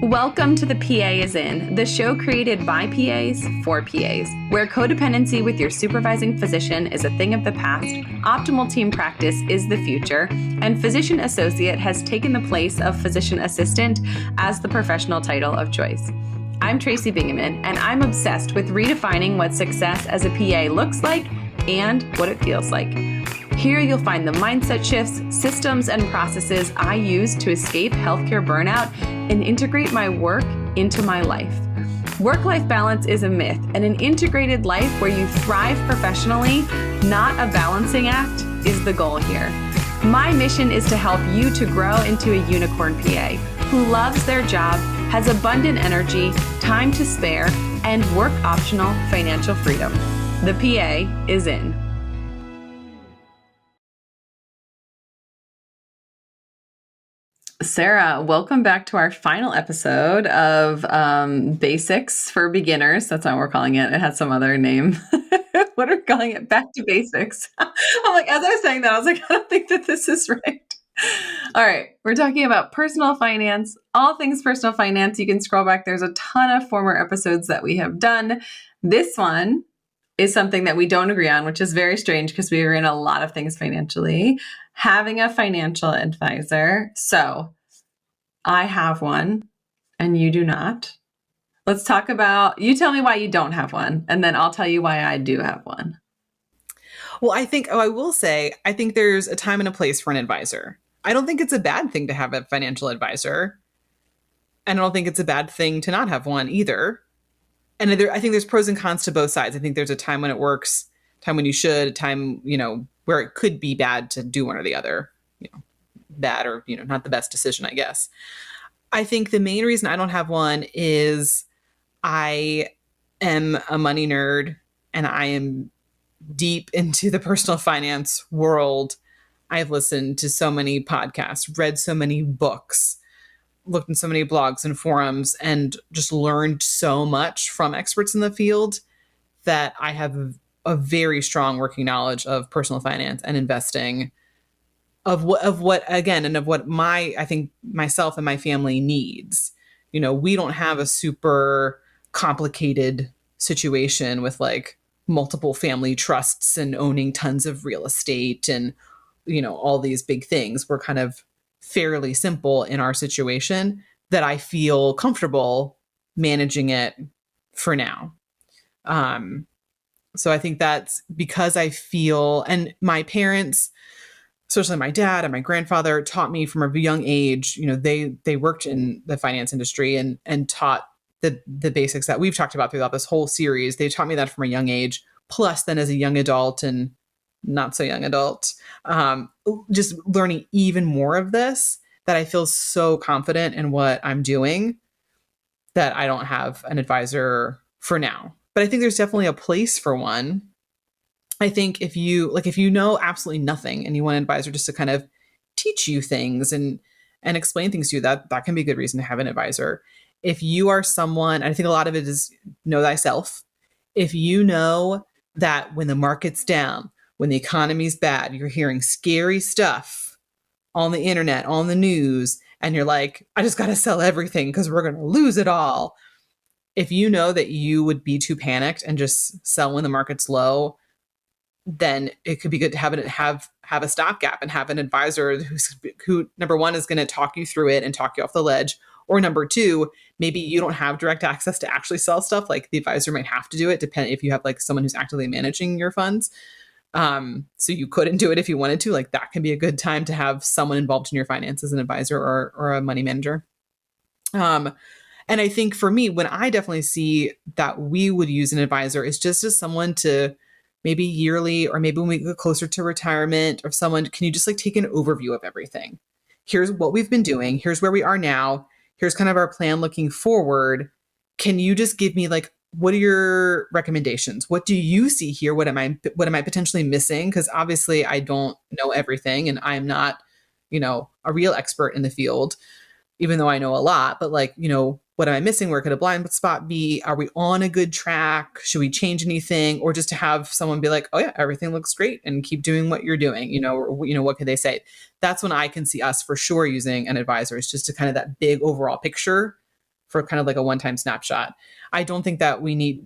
Welcome to The PA is In, the show created by PAs for PAs, where codependency with your supervising physician is a thing of the past, optimal team practice is the future, and physician associate has taken the place of physician assistant as the professional title of choice. I'm Tracy Bingaman, and I'm obsessed with redefining what success as a PA looks like and what it feels like. Here you'll find the mindset shifts, systems, and processes I use to escape healthcare burnout and integrate my work into my life. Work-life balance is a myth, and an integrated life where you thrive professionally, not a balancing act, is the goal here. My mission is to help you to grow into a unicorn PA who loves their job, has abundant energy, time to spare, and work-optional financial freedom. The PA is in. Sarah, welcome back to our final episode of Basics for Beginners. That's what we're calling it. It had some other name. What are we calling it? Back to Basics. I'm like, as I was saying that, I was like, I don't think that this is right. All right. We're talking about personal finance, all things personal finance. You can scroll back. There's a ton of former episodes that we have done. This one is something that we don't agree on, which is very strange because we are in a lot of things financially. Having a financial advisor. So I have one and you do not. Let's talk about, you tell me why you don't have one, and then I'll tell you why I do have one. Well, I will say, I think there's a time and a place for an advisor. I don't think it's a bad thing to have a financial advisor. And I don't think it's a bad thing to not have one either. And I think there's pros and cons to both sides. I think there's a time when it works, time when you should, a time, where it could be bad to do one or the other, bad or, not the best decision, I guess. I think the main reason I don't have one is I am a money nerd and I am deep into the personal finance world. I've listened to so many podcasts, read so many books, looked in so many blogs and forums, and just learned so much from experts in the field that I have a very strong working knowledge of personal finance and investing, of what I think myself and my family needs. We don't have a super complicated situation with like multiple family trusts and owning tons of real estate and, all these big things. We're kind of fairly simple in our situation that I feel comfortable managing it for now. So I think that's because I feel, and my parents, especially my dad and my grandfather, taught me from a young age. They worked in the finance industry and taught the basics that we've talked about throughout this whole series. They taught me that from a young age. Plus, then as a young adult and not so young adult, just learning even more of this, that I feel so confident in what I'm doing that I don't have an advisor for now. But I think there's definitely a place for one. I think if you know absolutely nothing and you want an advisor just to kind of teach you things and explain things to you, that can be a good reason to have an advisor. If you are someone, and I think a lot of it is know thyself. If you know that when the market's down, when the economy's bad, you're hearing scary stuff on the internet, on the news, and you're like, I just got to sell everything because we're going to lose it all. If you know that you would be too panicked and just sell when the market's low, then it could be good to have a stopgap and have an advisor who number one is going to talk you through it and talk you off the ledge. Or number two, maybe you don't have direct access to actually sell stuff. Like the advisor might have to do it, depending if you have like someone who's actively managing your funds. So you couldn't do it if you wanted to. Like that can be a good time to have someone involved in your finances, an advisor or a money manager. And I think for me, when I definitely see that we would use an advisor, is just as someone to maybe yearly, or maybe when we get closer to retirement, or someone, can you just like take an overview of everything? Here's what we've been doing. Here's where we are now. Here's kind of our plan looking forward. Can you just give me like, what are your recommendations? What do you see here? What am I potentially missing? Because obviously I don't know everything and I'm not, a real expert in the field, even though I know a lot, but like, what am I missing? Where could a blind spot be? Are we on a good track? Should we change anything? Or just to have someone be like, oh yeah, everything looks great and keep doing what you're doing, or, what could they say? That's when I can see us for sure using an advisor. It's just to kind of that big overall picture for kind of like a one-time snapshot. I don't think that we need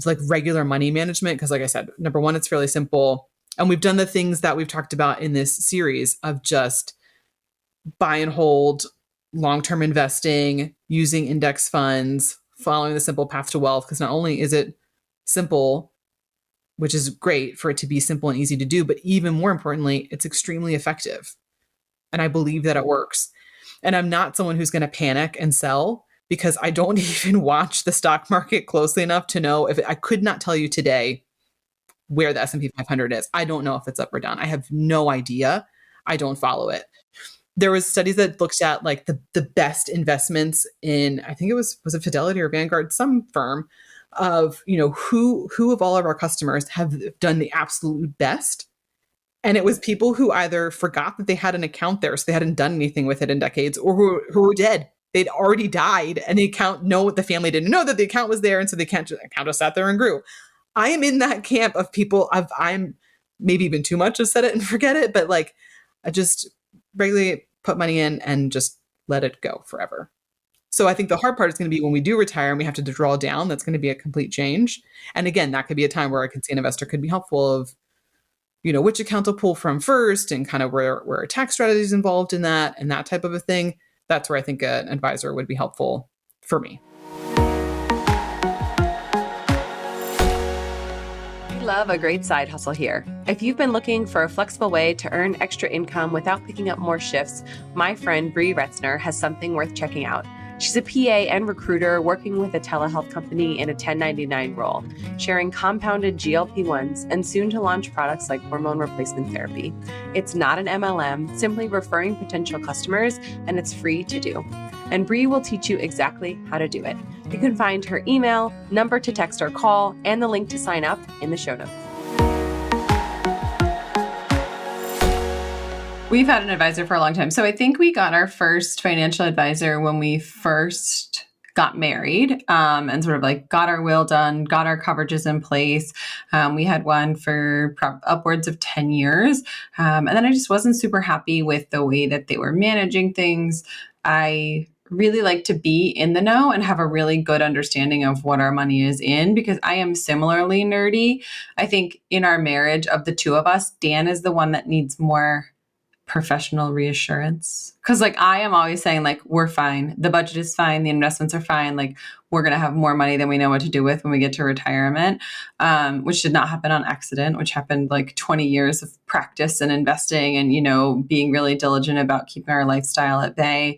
like regular money management because, like I said, number one, it's fairly simple. And we've done the things that we've talked about in this series of just buy and hold, long-term investing, using index funds, following the simple path to wealth. Because not only is it simple, which is great for it to be simple and easy to do, but even more importantly, it's extremely effective. And I believe that it works. And I'm not someone who's going to panic and sell because I don't even watch the stock market closely enough to know if I could not tell you today where the S&P 500 is. I don't know if it's up or down. I have no idea. I don't follow it. There was studies that looked at like the best investments in, I think it was it Fidelity or Vanguard, some firm of, who of all of our customers have done the absolute best. And it was people who either forgot that they had an account there, so they hadn't done anything with it in decades, or who were dead. They'd already died, and the family didn't know that the account was there, and so the account just sat there and grew. I am in that camp of people. I'm maybe even too much to set it and forget it, but like I just regularly put money in and just let it go forever. So I think the hard part is going to be when we do retire and we have to draw down. That's going to be a complete change. And again, that could be a time where I could see an investor could be helpful of, which account to pull from first and kind of where a tax strategy is involved in that and that type of a thing. That's where I think an advisor would be helpful for me. Love a great side hustle here. If you've been looking for a flexible way to earn extra income without picking up more shifts, my friend Bree Retzner has something worth checking out. She's a PA and recruiter working with a telehealth company in a 1099 role, sharing compounded GLP-1s and soon to launch products like hormone replacement therapy. It's not an MLM, simply referring potential customers, and it's free to do. And Bree will teach you exactly how to do it. You can find her email, number to text or call, and the link to sign up in the show notes. We've had an advisor for a long time. So I think we got our first financial advisor when we first got married, and sort of like got our will done, got our coverages in place. We had one for upwards of 10 years. And then I just wasn't super happy with the way that they were managing things. I really like to be in the know and have a really good understanding of what our money is in because I am similarly nerdy. I think in our marriage of the two of us, Dan is the one that needs more professional reassurance. Cause like I am always saying like, we're fine. The budget is fine. The investments are fine. Like we're going to have more money than we know what to do with when we get to retirement, which did not happen on accident, which happened like 20 years of practice and investing and, being really diligent about keeping our lifestyle at bay.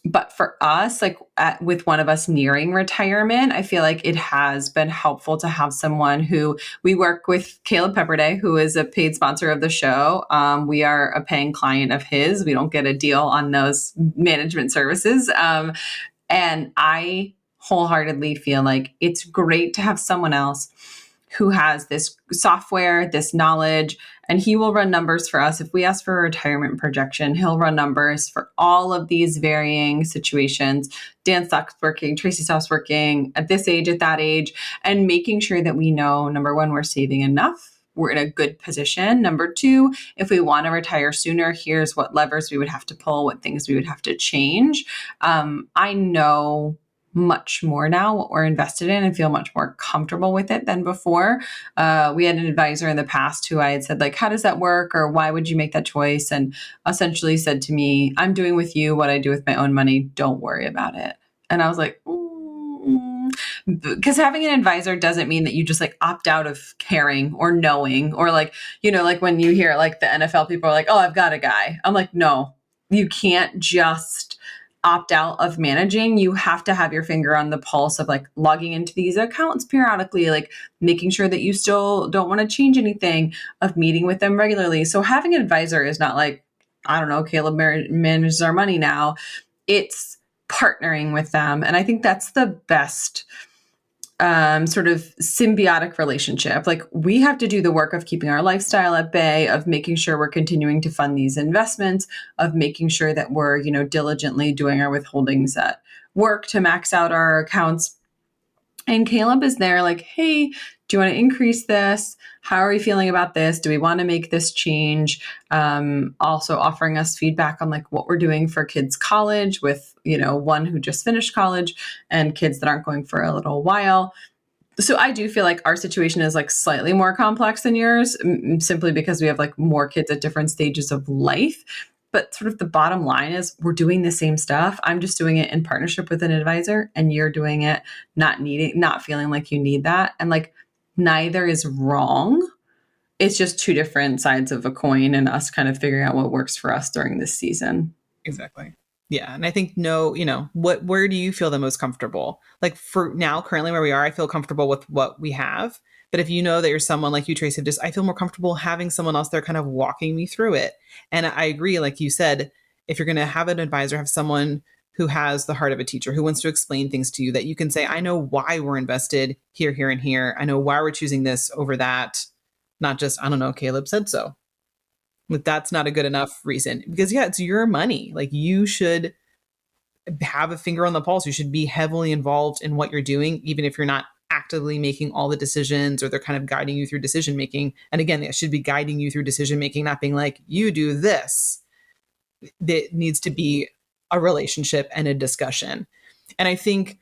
But for us, like with one of us nearing retirement, I feel like it has been helpful to have someone who we work with, Caleb Pepperday, who is a paid sponsor of the show. We are a paying client of his. We don't get a deal on those management services. And I wholeheartedly feel like it's great to have someone else who has this software, this knowledge, and he will run numbers for us. If we ask for a retirement projection, he'll run numbers for all of these varying situations. Dan stops working, Tracy stops working at this age, at that age, and making sure that we know, number one, we're saving enough. We're in a good position. Number two, if we want to retire sooner, here's what levers we would have to pull, what things we would have to change. I know much more now what we're invested in and feel much more comfortable with it than before. We had an advisor in the past who I had said, like, how does that work? Or why would you make that choice? And essentially said to me, I'm doing with you what I do with my own money. Don't worry about it. And I was like, because having an advisor doesn't mean that you just like opt out of caring or knowing or like, like when you hear like the NFL people are like, oh, I've got a guy. I'm like, no, you can't just opt out of managing. You have to have your finger on the pulse of like logging into these accounts periodically, like making sure that you still don't want to change anything, of meeting with them regularly. So having an advisor is not like, I don't know, Caleb manages our money now. It's partnering with them. And I think that's the best sort of symbiotic relationship. Like we have to do the work of keeping our lifestyle at bay, of making sure we're continuing to fund these investments, of making sure that we're, diligently doing our withholdings at work to max out our accounts. And Caleb is there like, hey, do you want to increase this? How are we feeling about this? Do we want to make this change? Also offering us feedback on like what we're doing for kids' college with, one who just finished college and kids that aren't going for a little while. So I do feel like our situation is like slightly more complex than yours, simply because we have like more kids at different stages of life. But sort of the bottom line is we're doing the same stuff. I'm just doing it in partnership with an advisor, and you're doing it not feeling like you need that. And like neither is wrong. It's just two different sides of a coin, and us kind of figuring out what works for us during this season. Exactly. Yeah. And I think where do you feel the most comfortable? Like for now, currently where we are, I feel comfortable with what we have. But if you know that you're someone like you, Tracy, just I feel more comfortable having someone else there kind of walking me through it. And I agree, like you said, if you're going to have an advisor, have someone who has the heart of a teacher, who wants to explain things to you that you can say, I know why we're invested here, here, and here. I know why we're choosing this over that. Not just, I don't know, Caleb said so. But that's not a good enough reason because, yeah, it's your money. Like you should have a finger on the pulse. You should be heavily involved in what you're doing, even if you're not actively making all the decisions or they're kind of guiding you through decision making. And again, they should be guiding you through decision making, not being like, you do this. There needs to be a relationship and a discussion. And I think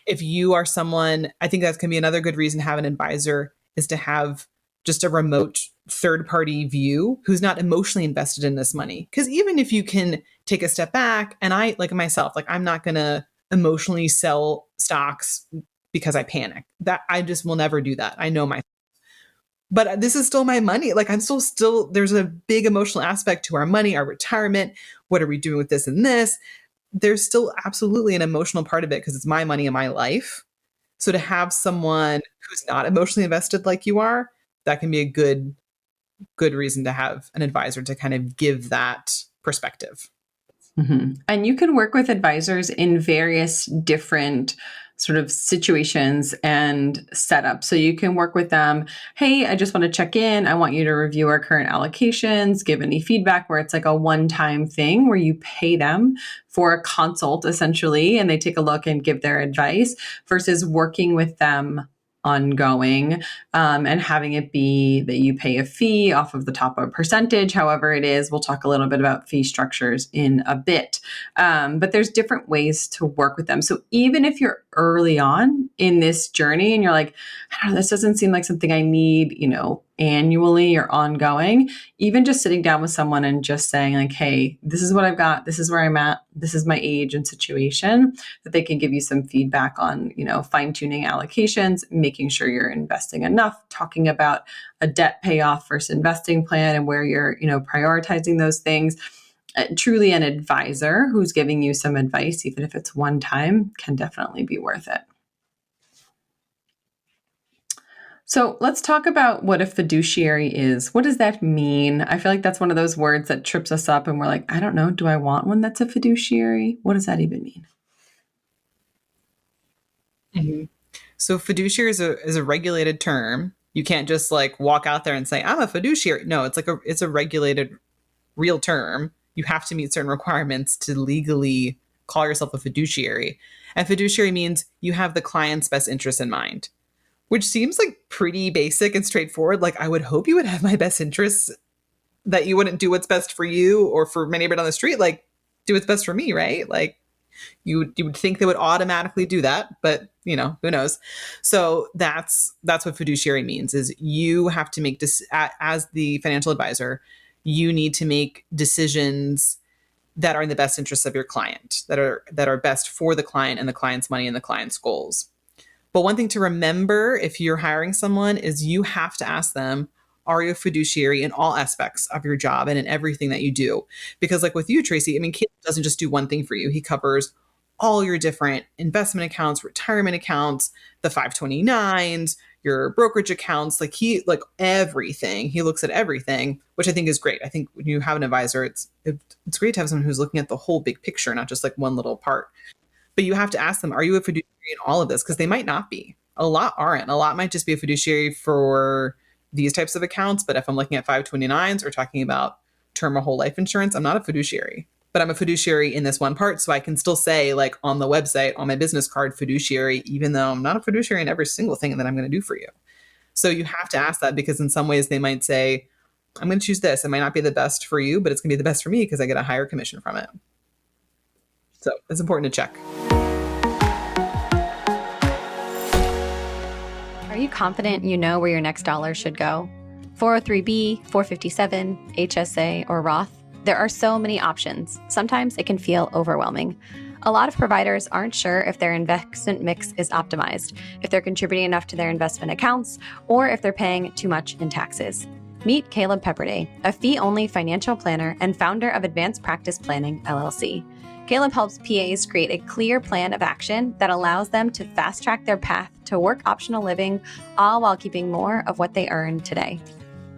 if you are someone, I think that can be another good reason to have an advisor is to have just a remote third party view who's not emotionally invested in this money. Because even if you can take a step back, and I, like myself, like I'm not going to emotionally sell stocks because I panic. That I just will never do that. I know my, but this is still my money. Like I'm still, there's a big emotional aspect to our money, our retirement. What are we doing with this and this? There's still absolutely an emotional part of it because it's my money and my life. So to have someone who's not emotionally invested like you are, that can be a good reason to have an advisor to kind of give that perspective. Mm-hmm. And you can work with advisors in various different sort of situations and setups. So you can work with them. Hey, I just want to check in. I want you to review our current allocations, give any feedback, where it's like a one-time thing where you pay them for a consult essentially, and they take a look and give their advice versus working with them ongoing, and having it be that you pay a fee off of the top of a percentage, however it is. We'll talk a little bit about fee structures in a bit. But there's different ways to work with them. So even if you're early on in this journey and you're like, I don't know, this doesn't seem like something I need, annually or ongoing, even just sitting down with someone and just saying like, hey, this is what I've got, this is where I'm at, this is my age and situation, that they can give you some feedback on, fine-tuning allocations, making sure you're investing enough, talking about a debt payoff versus investing plan and where you're, prioritizing those things. Truly an advisor who's giving you some advice, even if it's one time, can definitely be worth it. So let's talk about what a fiduciary is. What does that mean? I feel like that's one of those words that trips us up and we're like, I don't know, do I want one that's a fiduciary? What does that even mean? Mm-hmm. So fiduciary is a regulated term. You can't just like walk out there and say, I'm a fiduciary. No, it's a regulated real term. You have to meet certain requirements to legally call yourself a fiduciary. And fiduciary means you have the client's best interest in mind, which seems like pretty basic and straightforward. Like I would hope you would have my best interests, that you wouldn't do what's best for you or for my neighbor down the street. Like do what's best for me, right? Like you would think they would automatically do that, but who knows? So that's what fiduciary means is you have to make as the financial advisor, you need to make decisions that are in the best interests of your client, that are best for the client and the client's money and the client's goals. But one thing to remember if you're hiring someone is you have to ask them, are you a fiduciary in all aspects of your job and in everything that you do? Because like with you, Tracy, I mean, Caleb doesn't just do one thing for you. He covers all your different investment accounts, retirement accounts, the 529s, your brokerage accounts, like everything. He looks at everything, which I think is great. I think when you have an advisor, it's great to have someone who's looking at the whole big picture, not just like one little part. But you have to ask them, are you a fiduciary in all of this? Because they might not be. A lot aren't. A lot might just be a fiduciary for these types of accounts. But if I'm looking at 529s or talking about term or whole life insurance, I'm not a fiduciary. But I'm a fiduciary in this one part. So I can still say like on the website, on my business card, fiduciary, even though I'm not a fiduciary in every single thing that I'm going to do for you. So you have to ask that because in some ways they might say, I'm going to choose this. It might not be the best for you, but it's going to be the best for me because I get a higher commission from it. So it's important to check. Are you confident you know where your next dollar should go? 403b, 457, HSA, or Roth? There are so many options. Sometimes it can feel overwhelming. A lot of providers aren't sure if their investment mix is optimized, if they're contributing enough to their investment accounts, or if they're paying too much in taxes. Meet Caleb Pepperday, a fee-only financial planner and founder of Advanced Practice Planning, LLC. Caleb helps PAs create a clear plan of action that allows them to fast-track their path to work optional living, all while keeping more of what they earn today.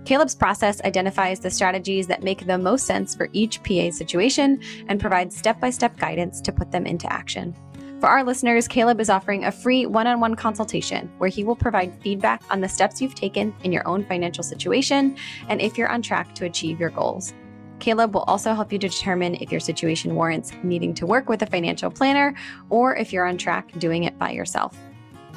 Caleb's process identifies the strategies that make the most sense for each PA situation and provides step-by-step guidance to put them into action. For our listeners, Caleb is offering a free one-on-one consultation where he will provide feedback on the steps you've taken in your own financial situation and if you're on track to achieve your goals. Caleb will also help you determine if your situation warrants needing to work with a financial planner or if you're on track doing it by yourself.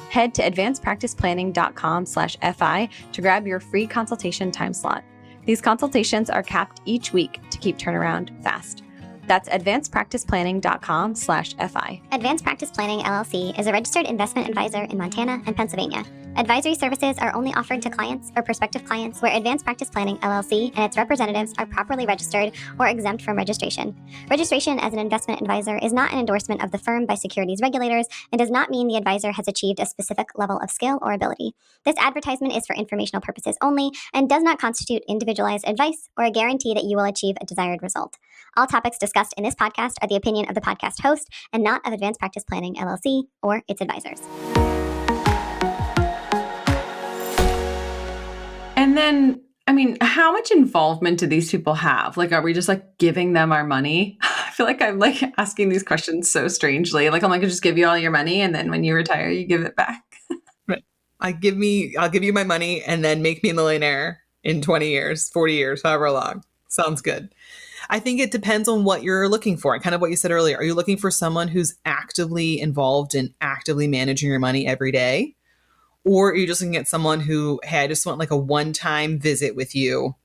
Head to advancedpracticeplanning.com/FI to grab your free consultation time slot. These consultations are capped each week to keep turnaround fast. That's advancedpracticeplanning.com/FI. Advanced Practice Planning, LLC is a registered investment advisor in Montana and Pennsylvania. Advisory services are only offered to clients or prospective clients where Advanced Practice Planning, LLC and its representatives are properly registered or exempt from registration. Registration as an investment advisor is not an endorsement of the firm by securities regulators and does not mean the advisor has achieved a specific level of skill or ability. This advertisement is for informational purposes only and does not constitute individualized advice or a guarantee that you will achieve a desired result. All topics discussed in this podcast are the opinion of the podcast host and not of Advanced Practice Planning, LLC or its advisors. And then, I mean, how much involvement do these people have? Like, are we just like giving them our money? I feel like I'm like asking these questions so strangely. Like, I'm like, I'll just give you all your money, and then when you retire, you give it back. Right. I'll give you my money and then make me a millionaire in 20 years, 40 years, however long. Sounds good. I think it depends on what you're looking for and kind of what you said earlier. Are you looking for someone who's actively involved in actively managing your money every day? Or are you just looking at someone who, hey, I just want like a one-time visit with you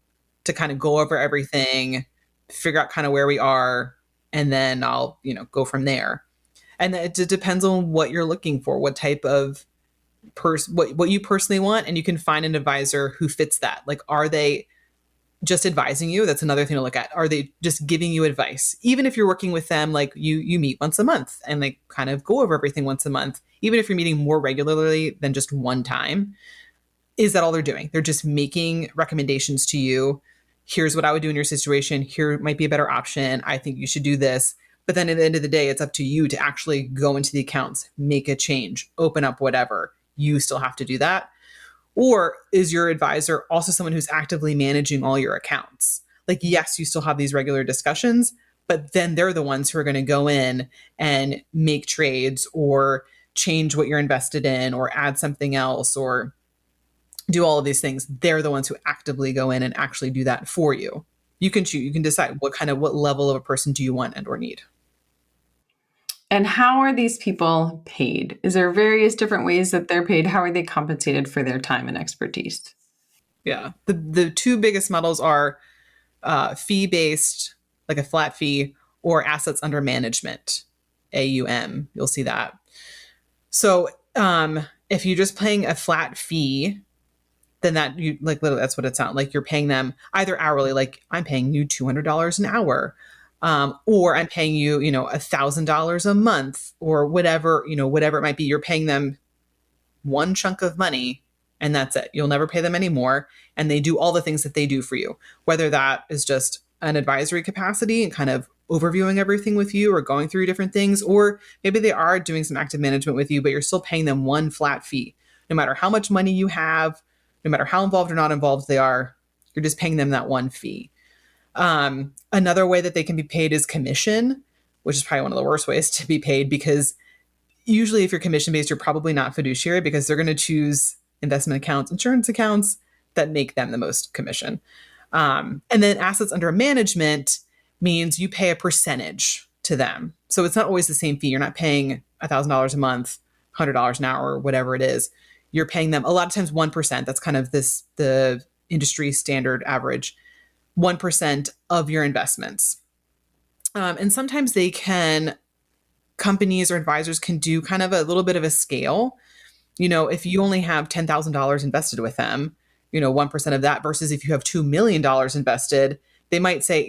to kind of go over everything, figure out kind of where we are, and then I'll, go from there. And it depends on what you're looking for, what type of what you personally want, and you can find an advisor who fits that. Like, are they just advising you? That's another thing to look at. Are they just giving you advice? Even if you're working with them, like you meet once a month and like kind of go over everything once a month, even if you're meeting more regularly than just one time, is that all they're doing? They're just making recommendations to you. Here's what I would do in your situation. Here might be a better option. I think you should do this. But then at the end of the day, it's up to you to actually go into the accounts, make a change, open up whatever. You still have to do that. Or is your advisor also someone who's actively managing all your accounts? Like, yes, you still have these regular discussions, but then they're the ones who are going to go in and make trades or change what you're invested in or add something else or do all of these things. They're the ones who actively go in and actually do that for you. You can choose, you can decide what level of a person do you want and or need. And how are these people paid? Is there various different ways that they're paid? How are they compensated for their time and expertise? Yeah. The two biggest models are fee-based, like a flat fee, or assets under management, AUM. You'll see that. So if you're just paying a flat fee, then that you like literally that's what it sounds like. You're paying them either hourly, like I'm paying you $200 an hour. Or I'm paying you, $1,000 a month or whatever, whatever it might be. You're paying them one chunk of money and that's it. You'll never pay them anymore. And they do all the things that they do for you, whether that is just an advisory capacity and kind of overviewing everything with you or going through different things, or maybe they are doing some active management with you, but you're still paying them one flat fee. No matter how much money you have, no matter how involved or not involved they are, you're just paying them that one fee. Another way that they can be paid is commission, which is probably one of the worst ways to be paid because usually if you're commission based, you're probably not fiduciary because they're going to choose investment accounts, insurance accounts that make them the most commission. And then assets under management means you pay a percentage to them. So it's not always the same fee. You're not paying $1,000 a month, $100 an hour, or whatever it is. You're paying them a lot of times 1%. That's kind of the industry standard average. 1% of your investments. And sometimes they can companies or advisors can do kind of a little bit of a scale. If you only have $10,000 invested with them, 1% of that versus if you have $2 million invested, they might say,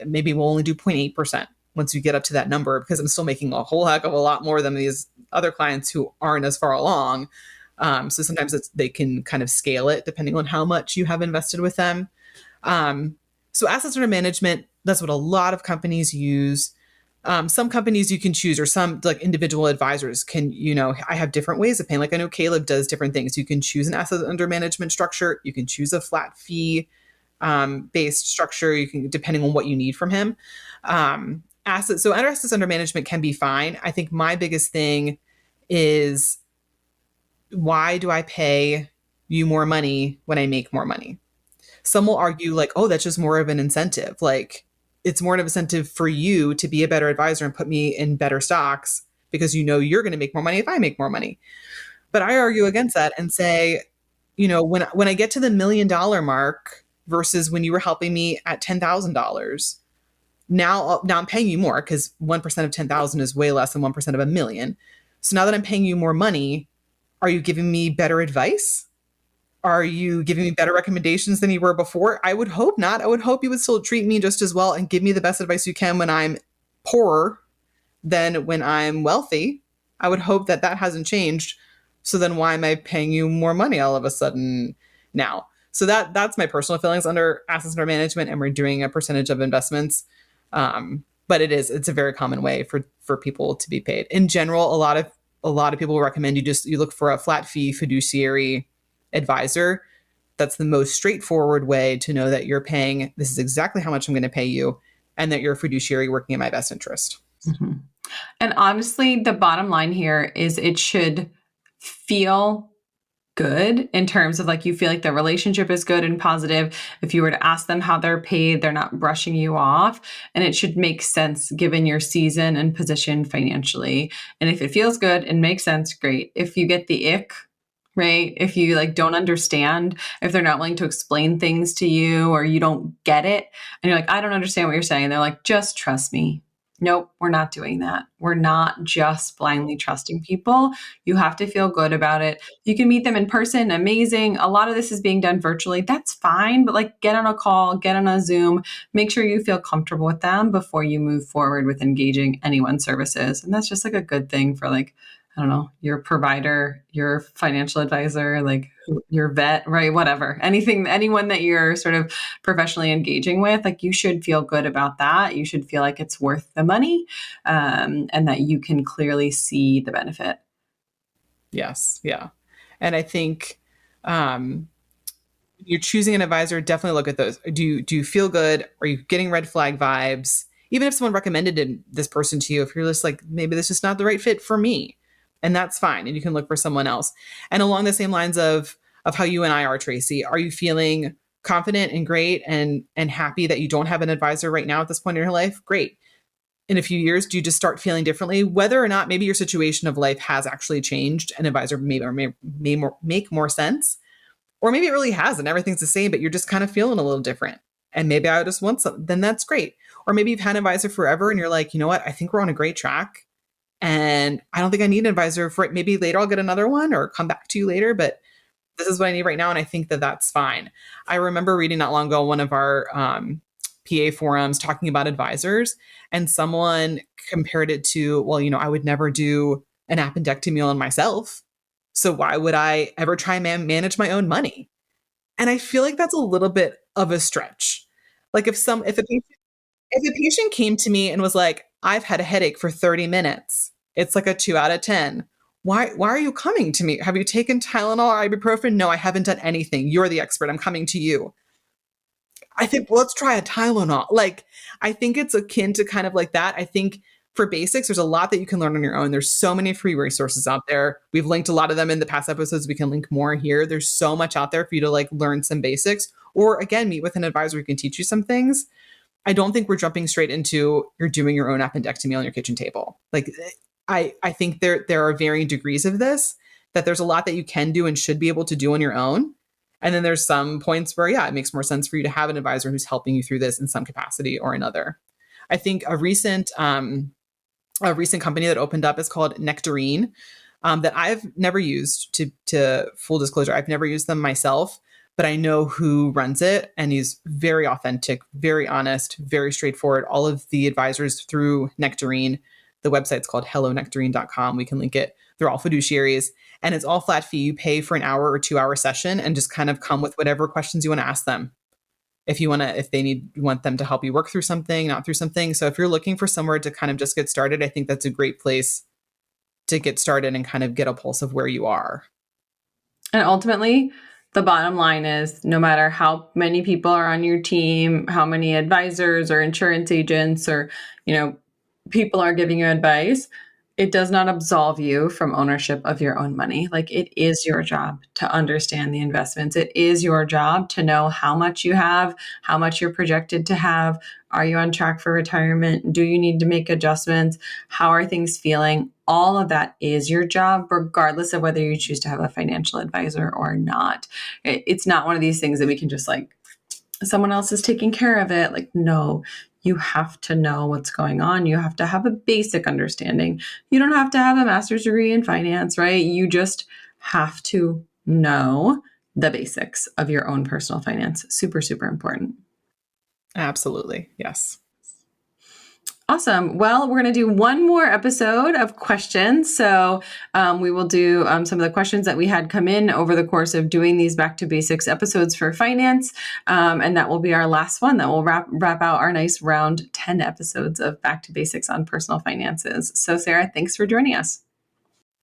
maybe we'll only do 0.8% once you get up to that number, because I'm still making a whole heck of a lot more than these other clients who aren't as far along. So sometimes they can kind of scale it depending on how much you have invested with them. So assets under management, that's what a lot of companies use. Some companies you can choose, or some like individual advisors can, I have different ways of paying. Like I know Caleb does different things. You can choose an asset under management structure. You can choose a flat fee based structure. You can, depending on what you need from him. So assets under management can be fine. I think my biggest thing is, why do I pay you more money when I make more money? Some will argue like, oh, that's just more of an incentive. Like it's more of an incentive for you to be a better advisor and put me in better stocks because you're going to make more money if I make more money. But I argue against that and say, when I get to the $1 million mark versus when you were helping me at $10,000, now I'm paying you more, because 1% of 10,000 is way less than 1% of $1 million. So now that I'm paying you more money, are you giving me better advice? Are you giving me better recommendations than you were before? I would hope not. I would hope you would still treat me just as well and give me the best advice you can when I'm poorer than when I'm wealthy. I would hope that hasn't changed. So then why am I paying you more money all of a sudden now? So that's my personal feelings under assets under management, and we're doing a percentage of investments. But it's a very common way for people to be paid. In general, a lot of people recommend you look for a flat fee fiduciary advisor. That's the most straightforward way to know that you're paying, this is exactly how much I'm going to pay you, and that you're a fiduciary working in my best interest. Mm-hmm. And honestly, the bottom line here is it should feel good in terms of like, you feel like the relationship is good and positive. If you were to ask them how they're paid, they're not brushing you off, and it should make sense given your season and position financially. And if it feels good and makes sense, great. If you get the ick, right? If you like don't understand, if they're not willing to explain things to you, or you don't get it and you're like, I don't understand what you're saying, and they're like, just trust me. Nope, we're not doing that. We're not just blindly trusting people. You have to feel good about it. You can meet them in person. Amazing. A lot of this is being done virtually. That's fine. But like, get on a call, get on a Zoom, make sure you feel comfortable with them before you move forward with engaging anyone's services. And that's just like a good thing for like, I don't know, your provider, your financial advisor, like your vet, right? Whatever, anyone that you're sort of professionally engaging with, like you should feel good about that. You should feel like it's worth the money, and that you can clearly see the benefit. Yes. Yeah. And I think, you're choosing an advisor, definitely look at those. Do you feel good? Are you getting red flag vibes? Even if someone recommended this person to you, if you're just like, maybe this is not the right fit for me, and that's fine. And you can look for someone else. And along the same lines of how you and I are, Tracy, are you feeling confident and great and happy that you don't have an advisor right now at this point in your life? Great. In a few years, do you just start feeling differently? Whether or not maybe your situation of life has actually changed, an advisor may make more sense. Or maybe it really has and everything's the same, but you're just kind of feeling a little different. And maybe I just want something, then that's great. Or maybe you've had an advisor forever and you're like, you know what? I think we're on a great track. And I don't think I need an advisor for it. Maybe later I'll get another one or come back to you later, but this is what I need right now. And I think that's fine. I remember reading not long ago one of our PA forums talking about advisors, and someone compared it to, well, I would never do an appendectomy on myself. So why would I ever try and manage my own money? And I feel like that's a little bit of a stretch. Like if a patient came to me and was like, I've had a headache for 30 minutes, it's like a 2 out of 10. Why are you coming to me? Have you taken Tylenol or ibuprofen? No, I haven't done anything. You're the expert. I'm coming to you. I think, well, let's try a Tylenol. Like, I think it's akin to kind of like that. I think for basics, there's a lot that you can learn on your own. There's so many free resources out there. We've linked a lot of them in the past episodes. We can link more here. There's so much out there for you to like learn some basics, or again, meet with an advisor who can teach you some things. I don't think we're jumping straight into you're doing your own appendectomy on your kitchen table. Like, I think there are varying degrees of this, that there's a lot that you can do and should be able to do on your own. And then there's some points where, yeah, it makes more sense for you to have an advisor who's helping you through this in some capacity or another. I think a recent a recent company that opened up is called Nectarine, that I've never used. To full disclosure, I've never used them myself, but I know who runs it, and he's very authentic, very honest, very straightforward. All of the advisors through Nectarine, the website's called hellonectarine.com. We can link it. They're all fiduciaries, and it's all flat fee. You pay for an hour or 2 hour session and just kind of come with whatever questions you want to ask them. If you want them to help you work through something, not through something. So if you're looking for somewhere to kind of just get started, I think that's a great place to get started and kind of get a pulse of where you are. And ultimately, the bottom line is no matter how many people are on your team, how many advisors or insurance agents or, people are giving you advice, it does not absolve you from ownership of your own money. Like, it is your job to understand the investments. It is your job to know how much you have, how much you're projected to have. Are you on track for retirement? Do you need to make adjustments? How are things feeling? All of that is your job, regardless of whether you choose to have a financial advisor or not. It's not one of these things that we can just someone else is taking care of it. No, you have to know what's going on. You have to have a basic understanding. You don't have to have a master's degree in finance, right? You just have to know the basics of your own personal finance. Super, super important. Absolutely. Yes. Awesome. Well, we're going to do one more episode of questions. So we will do some of the questions that we had come in over the course of doing these Back to Basics episodes for finance. And that will be our last one that will wrap out our nice round 10 episodes of Back to Basics on personal finances. So Sarah, thanks for joining us.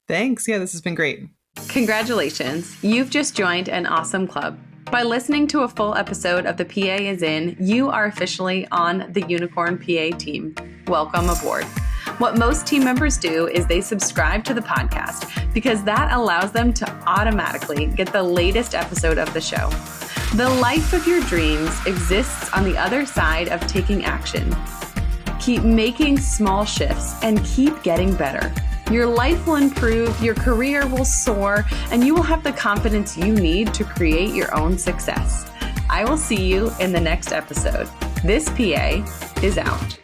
Thanks. Yeah, this has been great. Congratulations. You've just joined an awesome club. By listening to a full episode of The PA is In, you are officially on the Unicorn PA team. Welcome aboard. What most team members do is they subscribe to the podcast because that allows them to automatically get the latest episode of the show. The life of your dreams exists on the other side of taking action. Keep making small shifts and keep getting better. Your life will improve, your career will soar, and you will have the confidence you need to create your own success. I will see you in the next episode. This PA is out.